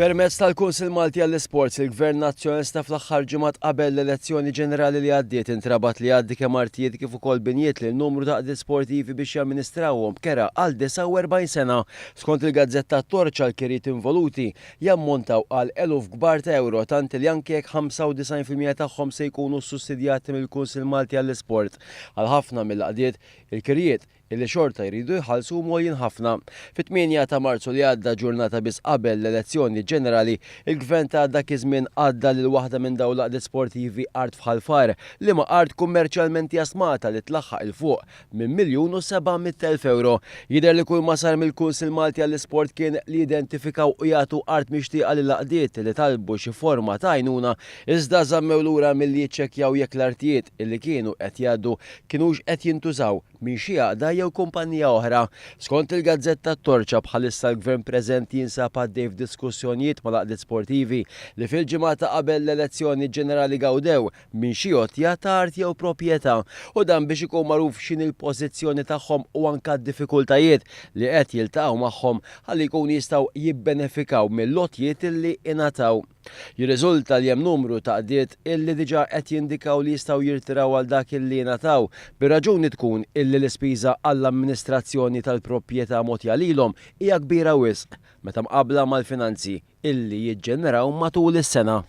Permezz tal-Kunsill Malti għall-Isports, il-Gvern Nazzjonalista fl-aħħar ġimgħat qabel l-elezzjoni ġenerali li għaddiet intrabat li għaddi kemm artijiet kif ukoll binjiet li n-numru ta' qdiet sportivi biex jamministrawhom kera għal 49 sena. Skont il-Gazzetta Torċa l-kiriet involuti jammontaw għal eluf kbar ta' euro tant li anke jekk 95% tagħhom se jkunu sussidjati mill-Kunsill Malti għall-Isport. Għal ħafna mill-qdiet il-kiriet illi xorta jridu jħallsu mojjin ħafna. Fit-8 ta' Marzu li għadda ġurnata biss qabel l-elezzjoni ġenerali, il-Gvern ta' dak iż-żmien għadda lil waħda minn dawn l-qdiet sportivi art fħalfar li ma art kummerċjalment jasmata li tlaħħaq il fuq minn 1,700,000 euro. Jidher li kull ma sar mill-Kunsill Malti għall-Isport kien li identifikaw u jagħtu art mixtieqa lil qdiet li talbu xi forma ta' għajnuna iżda żammew lura milli jiċċekkjaw jekk l-artijiet illi kienu qed jgħaddu kienux qed jintużaw minn xi għaqda jew kumpanija oħra. Skont il-Gazzetta Torċa bħalissa l-Gvern preżenti jinsab għaddej f'diskussjonijiet mal-qdiet sportivi li fil-ġimgħa qabel l-elezzjoni ġenerali gawdew minn xi għotja ta' art jew proprjetà u dan biex ikun magħruf x'inhi l-pożizzjoni tagħhom u anke d-diffikultajiet li qed jiltaqgħu magħhom ħalli jkunu jistgħu jibbenefikaw mill-lotjiet illi ingħataw. Jirriżulta li hemm numru ta' qdiet illi diġà qed jindikaw li jistgħu jirtiraw għal dak illi ingħataw bir-raġuni tkun illi l-ispiża għall-amministrazzjoni tal-proprjetà mogħtija lilhom hija kbira wisq meta mqabbla mal-finanzi illi jiġġeneraw matul is-sena.